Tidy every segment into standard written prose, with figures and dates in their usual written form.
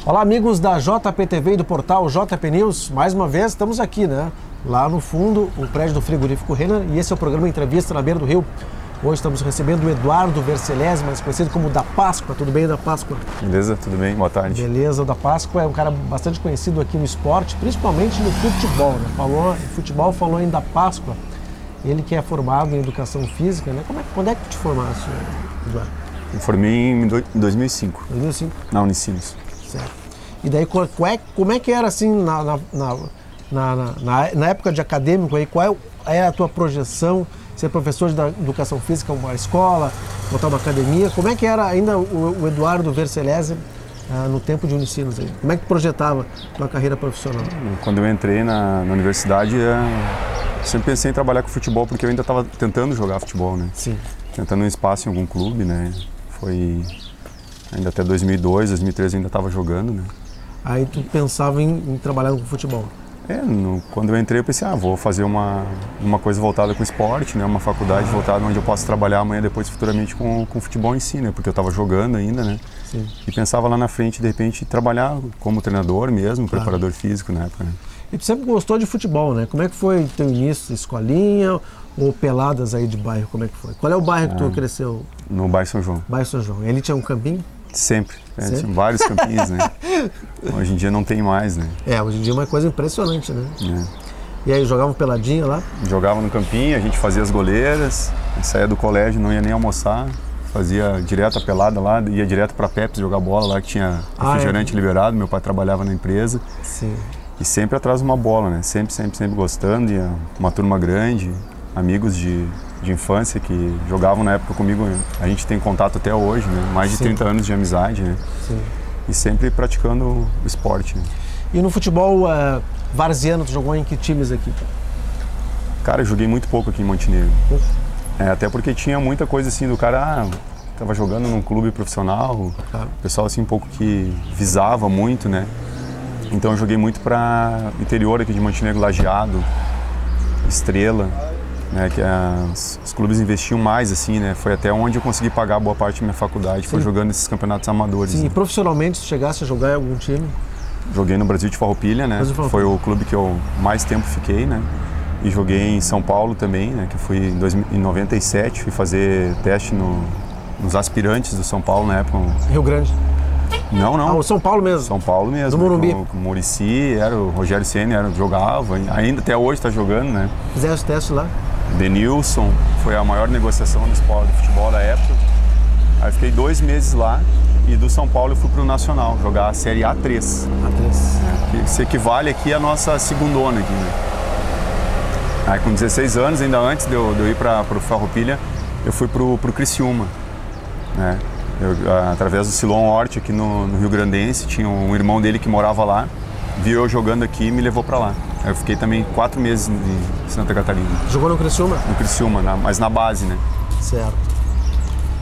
Olá, amigos da JPTV e do portal JP News. Mais uma vez estamos aqui, né? Lá no fundo, o prédio do frigorífico Renner, e esse é o programa Entrevista na Beira do Rio. Hoje estamos recebendo o Eduardo Vercelesi, mais conhecido como Da Páscoa. Tudo bem, Da Páscoa? Beleza, tudo bem? Boa tarde. Beleza, o Da Páscoa é um cara bastante conhecido aqui no esporte, principalmente no futebol, né? Falou em futebol, falou em Da Páscoa. Ele que é formado em Educação Física, né? Quando é que tu te formaste, Eduardo? Me formei em 2005. 2005? Na Unicinos. Certo. E daí, como é que era assim, na época de acadêmico, aí, qual é a tua projeção? Ser professor de Educação Física, uma escola, botar uma academia, como é que era ainda o Eduardo Vercelesi no tempo de Unicinos aí? Como é que projetava a tua carreira profissional? Quando eu entrei na universidade, sempre pensei em trabalhar com futebol, porque eu ainda estava tentando jogar futebol, né? Sim. Tentando um espaço em algum clube, né? Foi ainda até 2002, 2013 eu ainda estava jogando, né? Aí tu pensava em trabalhar com futebol? Quando eu entrei eu pensei, vou fazer uma coisa voltada com esporte, né? Uma faculdade voltada onde eu posso trabalhar amanhã depois futuramente com futebol em si, né? Porque eu estava jogando ainda, né? Sim. E pensava lá na frente, de repente, trabalhar como treinador mesmo, preparador físico na época, né? E tu sempre gostou de futebol, né? Como é que foi teu início, escolinha ou peladas aí de bairro, como é que foi? Qual é o bairro que tu cresceu? No bairro São João. Bairro São João. Ele tinha um campinho? Sempre. Tinha vários campinhos, né? Hoje em dia não tem mais, né? Hoje em dia é uma coisa impressionante, né? E aí, jogavam peladinha lá? Jogava no campinho, a gente fazia as goleiras, saía do colégio, não ia nem almoçar, fazia direto a pelada lá, ia direto pra Pepsi jogar bola lá, que tinha refrigerante liberado, meu pai trabalhava na empresa. Sim. E sempre atrás de uma bola, né? Sempre gostando, ia uma turma grande, amigos de infância que jogavam na época comigo, a gente tem contato até hoje, né? Mais de 30 anos de amizade, né? Sim. E sempre praticando o esporte. Né? E no futebol varziano, tu jogou em que times aqui? Cara, eu joguei muito pouco aqui em Montenegro. Até porque tinha muita coisa assim do cara, tava jogando num clube profissional, o pessoal assim um pouco que visava muito, né? Então eu joguei muito para interior aqui de Montenegro, Lajeado, Estrela. Né, que os clubes investiam mais, assim, né? Foi até onde eu consegui pagar boa parte da minha faculdade, foi jogando esses campeonatos amadores. Sim, né? E profissionalmente, se chegasse a jogar em algum time? Joguei no Brasil de Farroupilha, né? Foi o clube que eu mais tempo fiquei, né? E joguei em São Paulo também, né? Que fui em 97, fui fazer teste nos aspirantes do São Paulo na época. Rio Grande? Não. O São Paulo mesmo? São Paulo mesmo. Do Morumbi? Com o Muricy, o Rogério Ceni jogava, ainda até hoje está jogando, né? Fizeste teste lá? Denilson, foi a maior negociação do futebol da época. Aí eu fiquei 2 meses lá e do São Paulo eu fui pro Nacional, jogar a Série A3. Que se equivale aqui à nossa segundona aqui, né? Aí com 16 anos, ainda antes de eu ir pro Farroupilha, eu fui pro Criciúma, né? Através do Silon Hort aqui no Rio Grandense, tinha um irmão dele que morava lá, viu eu jogando aqui e me levou para lá. Eu fiquei também 4 meses em Santa Catarina. Jogou no Criciúma? No Criciúma, mas na base, né? Certo.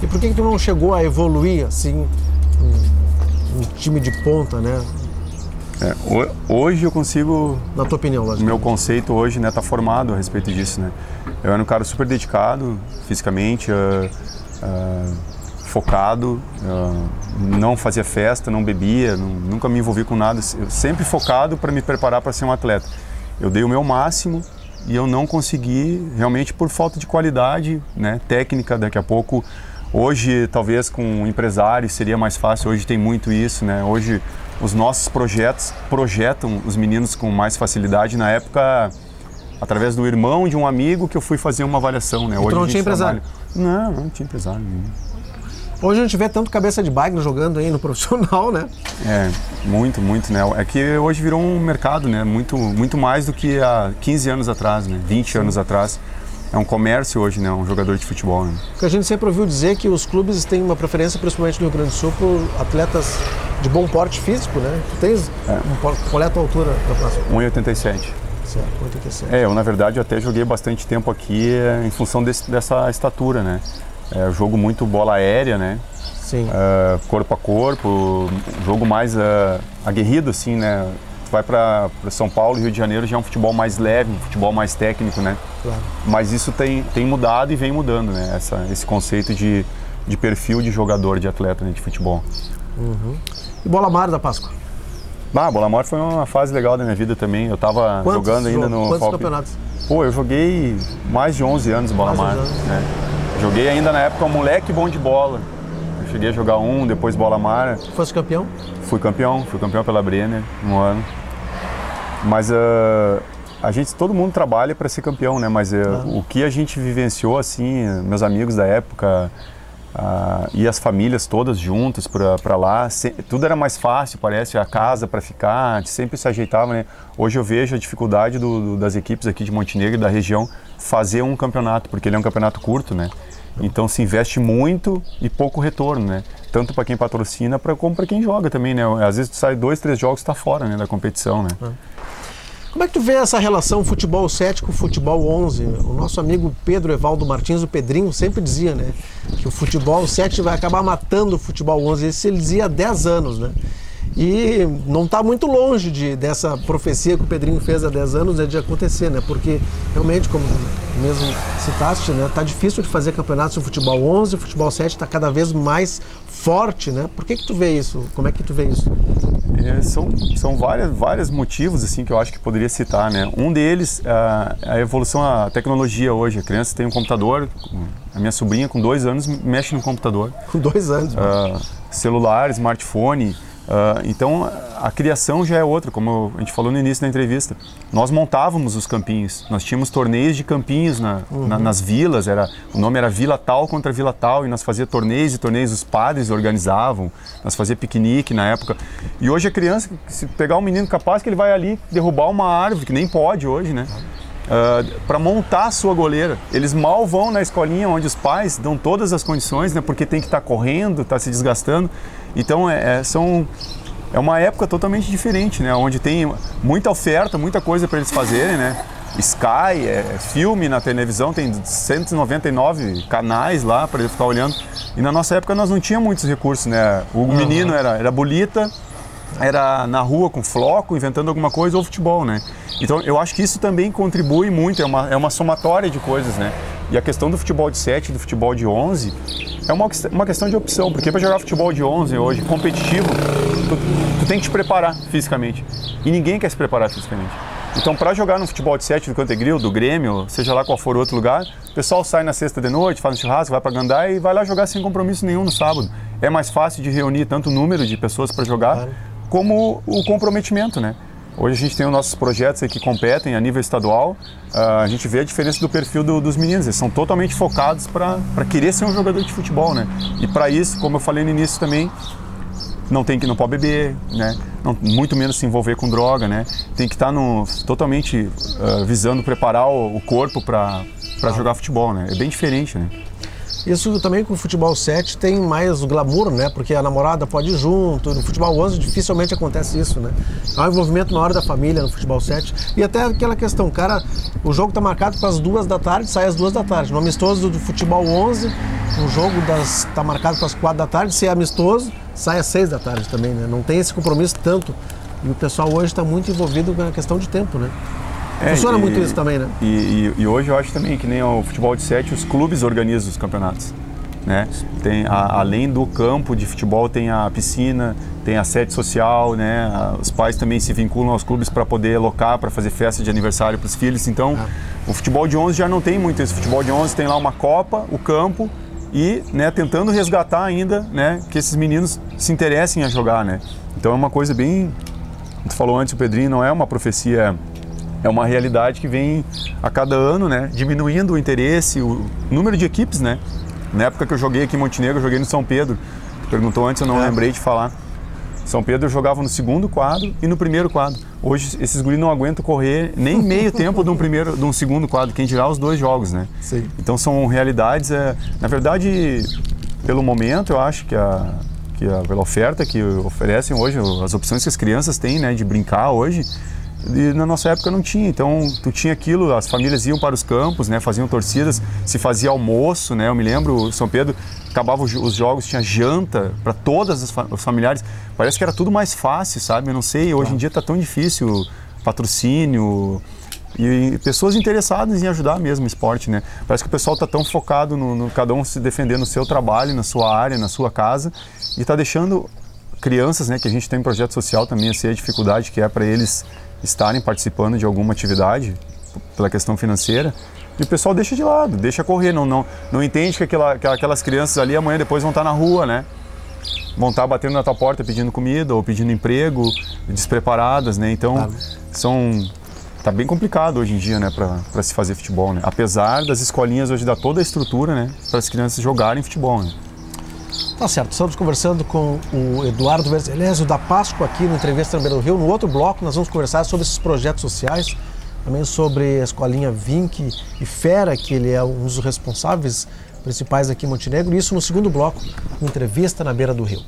E por que tu não chegou a evoluir, assim, um time de ponta, né? Hoje eu consigo... Na tua opinião, lógico. O meu conceito hoje, né, tá formado a respeito disso, né? Eu era um cara super dedicado, fisicamente, focado, não fazia festa, não bebia, nunca me envolvi com nada, eu sempre focado para me preparar para ser um atleta. Eu dei o meu máximo e eu não consegui, realmente por falta de qualidade, né, técnica. Daqui a pouco, hoje talvez com um empresário seria mais fácil, hoje tem muito isso, né? Hoje os nossos projetos projetam os meninos com mais facilidade. Na época, através do irmão de um amigo que eu fui fazer uma avaliação, né? Hoje não tinha empresário? Não tinha empresário nenhum. Hoje a gente vê tanto cabeça de bagre jogando aí no profissional, né? Muito, né? É que hoje virou um mercado, né? Muito mais do que há 15 anos atrás, né? 20 anos atrás. É um comércio hoje, né? Um jogador de futebol, né? Porque a gente sempre ouviu dizer que os clubes têm uma preferência, principalmente no Rio Grande do Sul, por atletas de bom porte físico, né? Tu tens qual é a tua altura da próxima? 1,87. Certo, 1,87. Eu na verdade até joguei bastante tempo aqui em função dessa estatura, né? Eu jogo muito bola aérea, né? Sim. Corpo a corpo, jogo mais aguerrido, assim, né? Tu vai para São Paulo e Rio de Janeiro, já é um futebol mais leve, um futebol mais técnico, né? Claro. Mas isso tem mudado e vem mudando, né? Esse conceito de perfil de jogador, de atleta, né? De futebol. Uhum. E bola mar da Páscoa? Bola mar foi uma fase legal da minha vida também. Eu tava jogando ainda no... Quantos campeonatos? Pô, eu joguei mais de 11 anos bola mar. Né? Joguei ainda na época um moleque bom de bola. Eu cheguei a jogar depois bola mar. Fosse campeão? Fui campeão pela Brenner um ano. Mas todo mundo trabalha para ser campeão, né? Mas o que a gente vivenciou, assim, meus amigos da época e as famílias todas juntas para lá, tudo era mais fácil, parece, a casa para ficar, a gente sempre se ajeitava, né? Hoje eu vejo a dificuldade das equipes aqui de Montenegro e da região fazer um campeonato, porque ele é um campeonato curto, né? Então se investe muito e pouco retorno, né? Tanto para quem patrocina como para quem joga também, né? Às vezes tu sai 2, 3 jogos e tá fora, né, da competição, né? Como é que tu vê essa relação futebol 7 com futebol 11? O nosso amigo Pedro Evaldo Martins, o Pedrinho, sempre dizia, né, que o futebol 7 vai acabar matando o futebol 11. Isso ele dizia há 10 anos, né? E não está muito longe dessa profecia que o Pedrinho fez há 10 anos de acontecer, né? Porque realmente, como mesmo citaste, né, tá difícil de fazer campeonatos no futebol 11, o futebol 7 está cada vez mais forte, né? Por que tu vê isso? Como é que tu vê isso? São vários motivos assim que eu acho que poderia citar, né? Um deles é a evolução da tecnologia hoje. A criança tem um computador, a minha sobrinha com 2 anos mexe no computador. Com 2 anos? Celular, smartphone. Então a criação já é outra, como a gente falou no início da entrevista. Nós montávamos os campinhos, nós tínhamos torneios de campinhos nas vilas, o nome era Vila Tal contra Vila Tal, e nós fazíamos torneios, os padres organizavam, nós fazíamos piquenique na época. E hoje a criança, se pegar um menino capaz que ele vai ali derrubar uma árvore, que nem pode hoje, né? Para montar a sua goleira. Eles mal vão na escolinha onde os pais dão todas as condições, né? Porque tem que estar correndo, está se desgastando. Então é uma época totalmente diferente, né? Onde tem muita oferta, muita coisa para eles fazerem, né? Sky, filme na televisão, tem 199 canais lá para ele ficar olhando. E na nossa época nós não tínhamos muitos recursos, né? O menino era bolita, era na rua com floco, inventando alguma coisa, ou futebol, né? Então eu acho que isso também contribui muito, é uma somatória de coisas, né? E a questão do futebol de 7 e do futebol de 11 é uma questão de opção, porque para jogar futebol de 11 hoje, competitivo, tu tem que te preparar fisicamente. E ninguém quer se preparar fisicamente. Então, para jogar no futebol de 7 do Cantegril, do Grêmio, seja lá qual for o outro lugar, o pessoal sai na sexta de noite, faz um churrasco, vai para Gandai e vai lá jogar sem compromisso nenhum no sábado. É mais fácil de reunir tanto o número de pessoas para jogar, como o comprometimento, né? Hoje a gente tem os nossos projetos aí que competem a nível estadual, a gente vê a diferença do perfil dos meninos, eles são totalmente focados para querer ser um jogador de futebol, né? E para isso, como eu falei no início também, não pode beber, né? Muito menos se envolver com droga, né? Tem que estar totalmente visando preparar o corpo para jogar futebol, né? É bem diferente, né? Isso também com o futebol 7 tem mais o glamour, né? Porque a namorada pode ir junto. No futebol 11 dificilmente acontece isso, né? Há um envolvimento maior da família no futebol 7. E até aquela questão, cara, o jogo está marcado para as 2 da tarde, sai às 2 da tarde. No amistoso do futebol 11, o jogo está marcado para as 4 da tarde. Se é amistoso, sai às 6 da tarde também, né? Não tem esse compromisso tanto. E o pessoal hoje está muito envolvido na questão de tempo, né? Funciona muito isso também, né? E hoje eu acho também que nem o futebol de 7, os clubes organizam os campeonatos, né? Tem, além do campo de futebol, tem a piscina, tem a sede social, né? Os pais também se vinculam aos clubes para poder alocar, para fazer festa de aniversário para os filhos. Então, o futebol de 11 já não tem muito isso. O futebol de 11 tem lá uma copa, o campo e, né, tentando resgatar ainda, né, que esses meninos se interessem a jogar, né? Então é uma coisa bem... Tu falou antes, o Pedrinho, não é uma profecia... É uma realidade que vem a cada ano, né, diminuindo o interesse, o número de equipes, né? Na época que eu joguei aqui em Montenegro, eu joguei no São Pedro. Tu perguntou antes, eu não lembrei de falar. São Pedro eu jogava no segundo quadro e no primeiro quadro. Hoje esses guris não aguentam correr nem meio tempo de um segundo quadro, quem dirá os 2 jogos, né? Sim. Então são realidades, na verdade, pelo momento eu acho que pela oferta que oferecem hoje, as opções que as crianças têm, né, de brincar hoje, E na nossa época não tinha, então tu tinha aquilo, as famílias iam para os campos, né, faziam torcidas, se fazia almoço, né, eu me lembro, São Pedro, acabava os jogos, tinha janta para todas os familiares, parece que era tudo mais fácil, sabe, eu não sei, hoje em dia está tão difícil, patrocínio e pessoas interessadas em ajudar mesmo o esporte, né, parece que o pessoal está tão focado no cada um se defender no seu trabalho, na sua área, na sua casa, e está deixando crianças, né, que a gente tem um projeto social também, a dificuldade que é para eles estarem participando de alguma atividade pela questão financeira, e o pessoal deixa de lado, deixa correr, não entende que aquelas crianças ali amanhã depois vão estar na rua, né? Vão estar batendo na tua porta pedindo comida ou pedindo emprego, despreparadas, né? Então, tá bem complicado hoje em dia, né, para se fazer futebol, né? Apesar das escolinhas hoje dar toda a estrutura, né, para as crianças jogarem futebol, né? Tá certo, estamos conversando com o Eduardo Verzelésio da Páscoa aqui no Entrevista na Beira do Rio. No outro bloco nós vamos conversar sobre esses projetos sociais, também sobre a escolinha Vink e Fera, que ele é um dos responsáveis principais aqui em Montenegro. Isso no segundo bloco, no Entrevista na Beira do Rio.